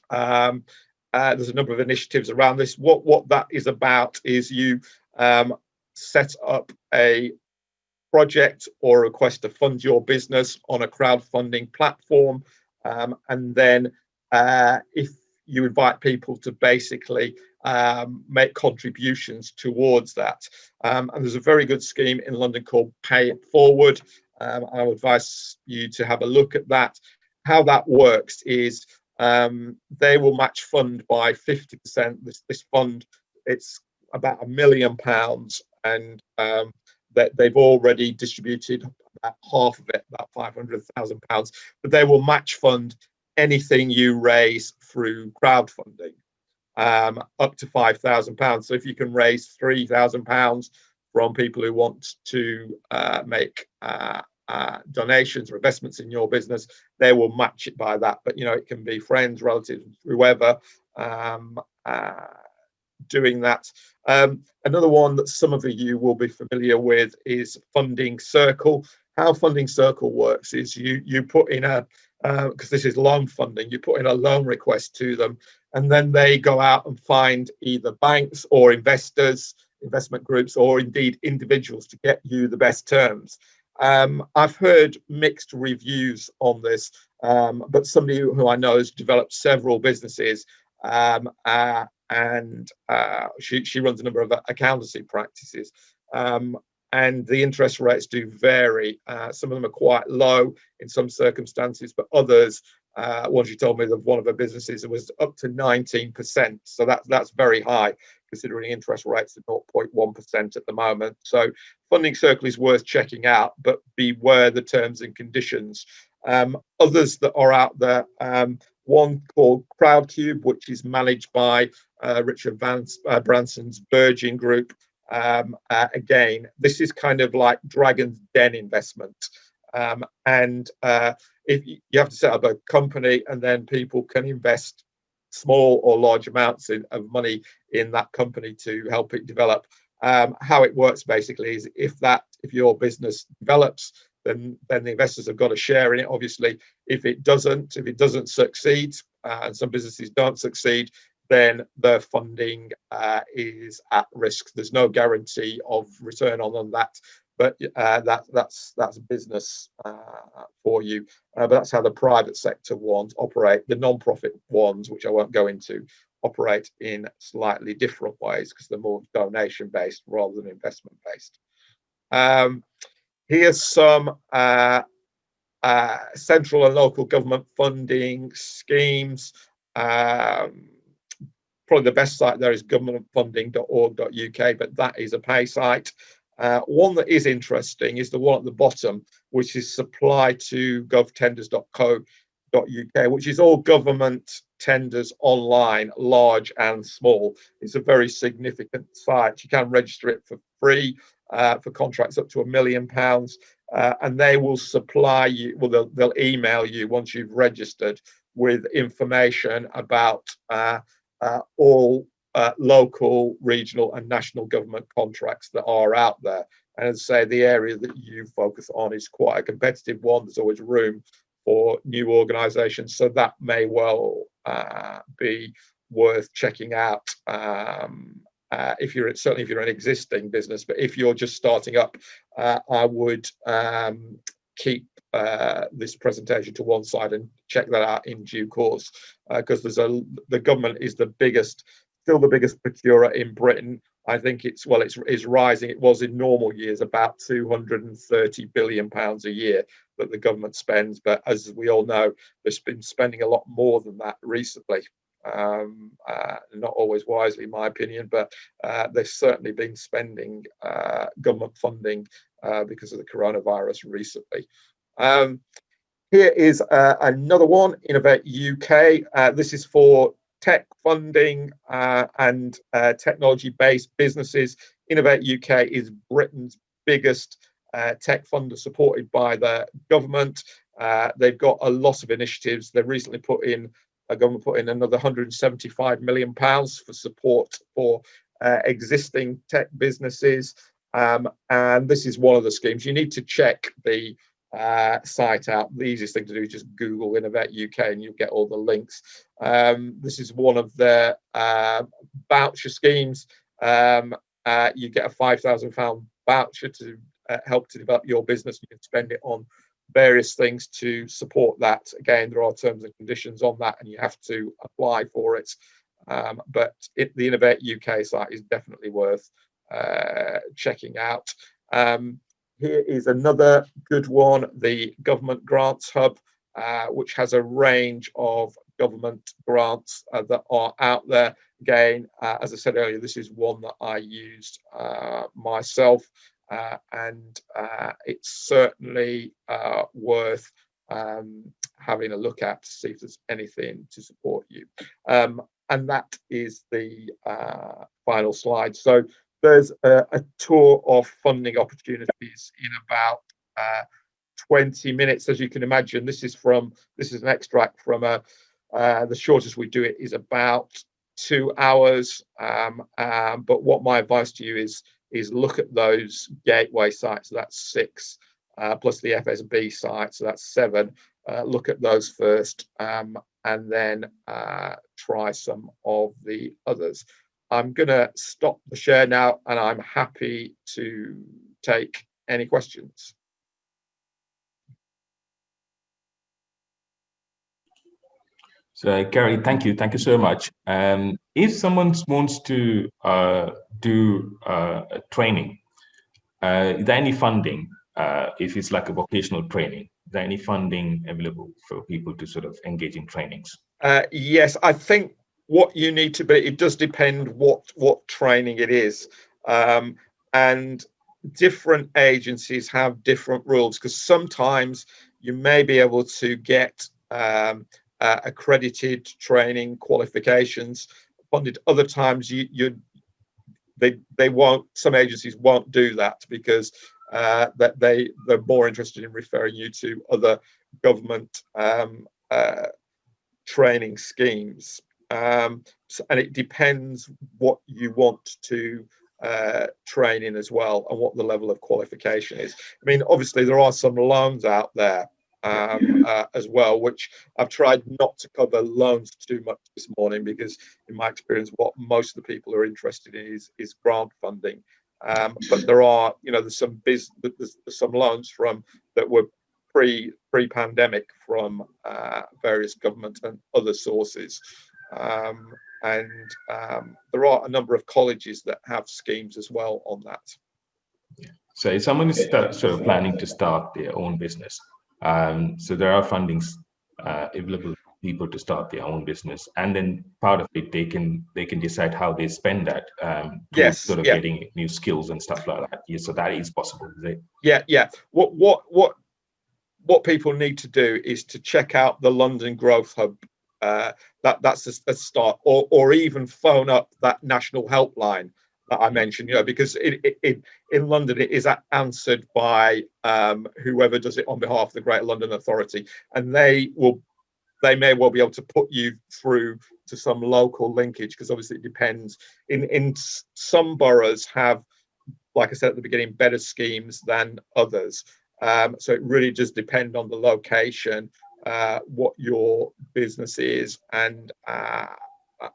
There's a number of initiatives around this. What that is about is you set up a project or a request to fund your business on a crowdfunding platform, and then if you invite people to basically make contributions towards that. And there's a very good scheme in London called Pay It Forward. I would advise you to have a look at that. How that works is they will match fund by 50%. This fund, it's about £1 million, and that they've already distributed about half of it, about £500,000, but they will match fund anything you raise through crowdfunding, up to £5,000. So if you can raise £3,000 from people who want to make donations or investments in your business, they will match it by that. But it can be friends, relatives, whoever doing that. Another one that some of you will be familiar with is Funding Circle. How Funding Circle works is you put in because this is loan funding, you put in a loan request to them, and then they go out and find either banks or investors, investment groups, or indeed individuals to get you the best terms. I've heard mixed reviews on this, but somebody who I know has developed several businesses, and she runs a number of accountancy practices, and the interest rates do vary. Some of them are quite low in some circumstances, but others, one she told me that one of her businesses was up to 19%. So that's very high, considering interest rates are 0.1% at the moment. So Funding Circle is worth checking out, but beware the terms and conditions. Others that are out there, one called Crowdcube, which is managed by Richard Branson's Virgin Group. Again, this is kind of like Dragon's Den investment, and if you have to set up a company, and then people can invest small or large amounts of money in that company to help it develop. How it works basically is if your business develops, then the investors have got a share in it. Obviously, if it doesn't succeed, and some businesses don't succeed, then the funding is at risk. There's no guarantee of return on that, but that's business for you. But that's how the private sector ones operate. The non-profit ones, which I won't go into, operate in slightly different ways because they're more donation-based rather than investment-based. Here's some central and local government funding schemes. Probably the best site there is governmentfunding.org.uk, but that is a pay site. One that is interesting is the one at the bottom, which is supply to govtenders.co.uk, which is all government tenders online, large and small. It's a very significant site. You can register it for free for contracts up to £1 million, and they will supply you, well, they'll email you once you've registered with information about all local, regional and national government contracts that are out there. And as I say, the area that you focus on is quite a competitive one. There's always room for new organisations, so that may well be worth checking out if you're an existing business. But if you're just starting up, I would keep this presentation to one side and check that out in due course, because the government is still the biggest procurer in Britain. I think it's rising. It was in normal years about £230 billion a year that the government spends, but as we all know, they've been spending a lot more than that recently. And not always wisely, in my opinion, but they've certainly been spending government funding because of the coronavirus recently. Here is another one, Innovate UK. This is for tech funding and technology-based businesses. Innovate UK is Britain's biggest tech funder supported by the government. They've got a lot of initiatives. They've recently government put in another £175 million for support for existing tech businesses. And this is one of the schemes. You need to check the site out. The easiest thing to do is just Google Innovate UK and you'll get all the links. This is one of their voucher schemes. You get a £5,000 voucher to help to develop your business. You can spend it on various things to support that. Again, there are terms and conditions on that and you have to apply for it. But the Innovate UK site is definitely worth checking out. Here is another good one, the Government Grants Hub, which has a range of government grants that are out there. Again, as I said earlier, this is one that I used myself, and it's certainly worth having a look at to see if there's anything to support you. And that is the final slide. So there's a tour of funding opportunities in about 20 minutes. As you can imagine, this is an extract from the shortest we do it is about 2 hours. But what my advice to you is look at those gateway sites. So that's 6 plus the FSB site, so that's 7. Look at those first, and then try some of the others. I'm going to stop the share now, and I'm happy to take any questions. So, Gary, thank you so much. If someone wants to do training, is there any funding? If it's like a vocational training, is there any funding available for people to sort of engage in trainings? Yes, I think what you need to be, it does depend what training it is, and different agencies have different rules, because sometimes you may be able to get accredited training qualifications funded. Other times they won't, some agencies won't do that because that they're more interested in referring you to other government training schemes. And it depends what you want to train in as well, and what the level of qualification is. I mean, obviously there are some loans out there as well, which I've tried not to cover loans too much this morning, because in my experience what most of the people are interested in is grant funding. But there are, there's some loans that were pre-pandemic from various government and other sources. And there are a number of colleges that have schemes as well on that. So if someone is sort of planning to start their own business, so there are fundings available for people to start their own business, and then part of it they can decide how they spend that, yes, sort of getting new skills and stuff like that. Yeah, so that is possible, is it? Yeah. What people need to do is to check out the London Growth Hub. That's a start, or even phone up that national helpline that I mentioned, because in London it is answered by whoever does it on behalf of the Greater London Authority, and they may well be able to put you through to some local linkage, because obviously it depends. In some boroughs have, like I said at the beginning, better schemes than others. So it really does depend on the location, what your business is, and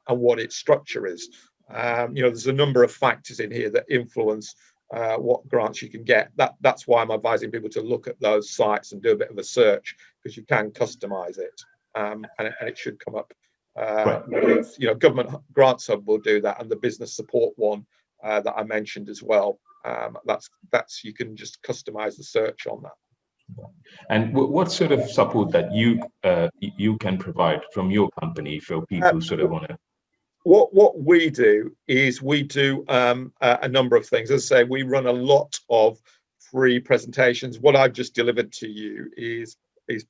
what its structure is. There's a number of factors in here that influence what grants you can get. That's why I'm advising people to look at those sites and do a bit of a search, because you can customize it, and it should come up. Right. Government Grants Hub will do that, and the business support one that I mentioned as well. That's you can just customize the search on that. And what sort of support that you can provide from your company for people who sort of want to? what we do is we do a number of things. As I say, we run a lot of free presentations. What I've just delivered to you is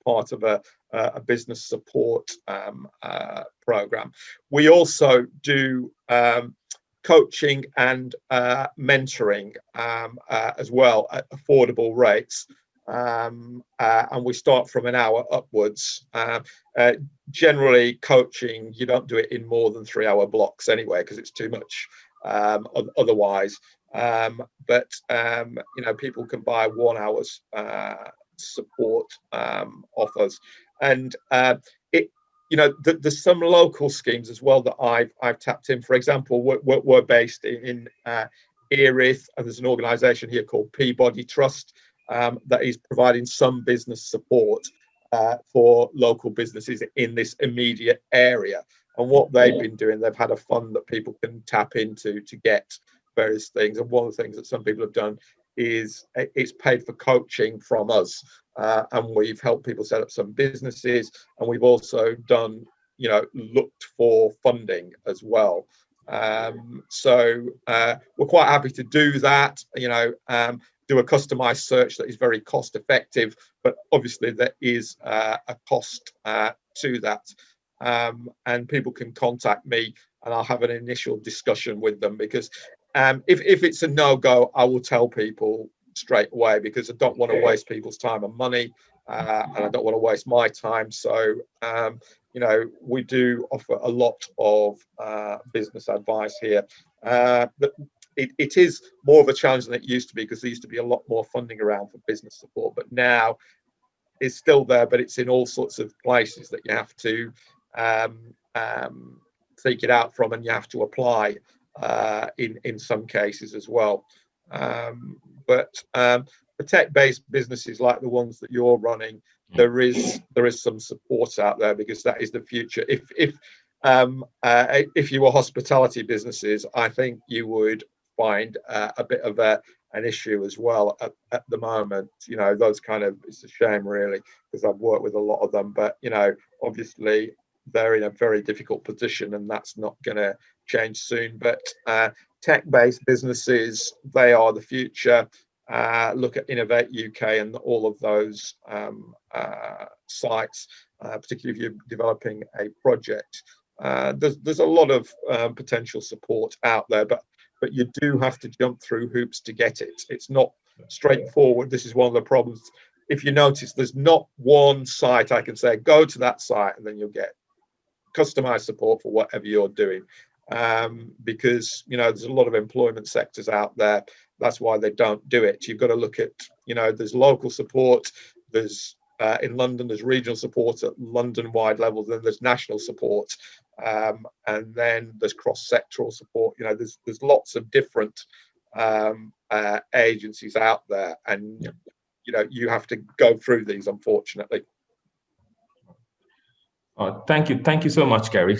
part of a business support program. We also do coaching and mentoring as well at affordable rates. And we start from an hour upwards. Generally, coaching, you don't do it in more than 3-hour blocks anyway, because it's too much otherwise. But you know, people can buy 1 hour's support offers, and you know, there's some local schemes as well that I've tapped in. For example, we're based in Erith, and there's an organisation here called Peabody Trust that is providing some business support for local businesses in this immediate area. And what they've been doing, they've had a fund that people can tap into to get various things. And one of the things that some people have done is it's paid for coaching from us, and we've helped people set up some businesses, and we've also done, you know, looked for funding as well. So we're quite happy to do that, you know, do a customized search that is very cost effective, but obviously there is a cost to that. And people can contact me and I'll have an initial discussion with them, because if it's a no-go, I will tell people straight away, because I don't want to waste people's time and money, and I don't want to waste my time. So you know, we do offer a lot of business advice here, but it is more of a challenge than it used to be, because there used to be a lot more funding around for business support, but now it's still there, but it's in all sorts of places that you have to seek it out from, and you have to apply in some cases as well. But for tech-based businesses like the ones that you're running, there is some support out there, because that is the future. If you were hospitality businesses, I think you would find a bit of an issue as well at the moment. You know, those kind of, it's a shame really, because I've worked with a lot of them, but you know, obviously they're in a very difficult position, and that's not going to change soon. But tech-based businesses, they are the future. Look at Innovate UK and all of those sites, particularly if you're developing a project. There's a lot of potential support out there, but you do have to jump through hoops to get it. It's not straightforward. This is one of the problems. If you notice, there's not one site I can say, go to that site and then you'll get customized support for whatever you're doing. Because, you know, there's a lot of employment sectors out there. That's why they don't do it. You've got to look at, you know, there's local support, there's in London, there's regional support at London-wide level, then there's national support, and then there's cross-sectoral support. You know, there's lots of different agencies out there, and you know, you have to go through these, unfortunately. Thank you so much, Gary.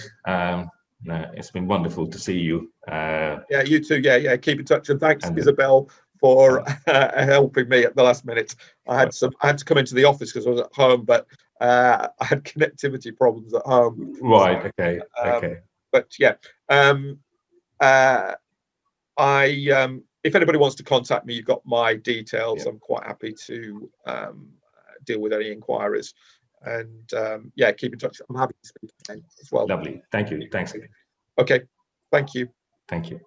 It's been wonderful to see you. Yeah, you too. Yeah, keep in touch, and thanks, Isabel, for helping me at the last minute. I had to come into the office because I was at home, but I had connectivity problems at home. Right. Okay. Okay. But yeah, if anybody wants to contact me, you've got my details. Yeah. I'm quite happy to deal with any inquiries. And yeah, keep in touch. I'm happy to speak again as well. Lovely. Thank you. Thanks. Okay. Thank you. Thank you.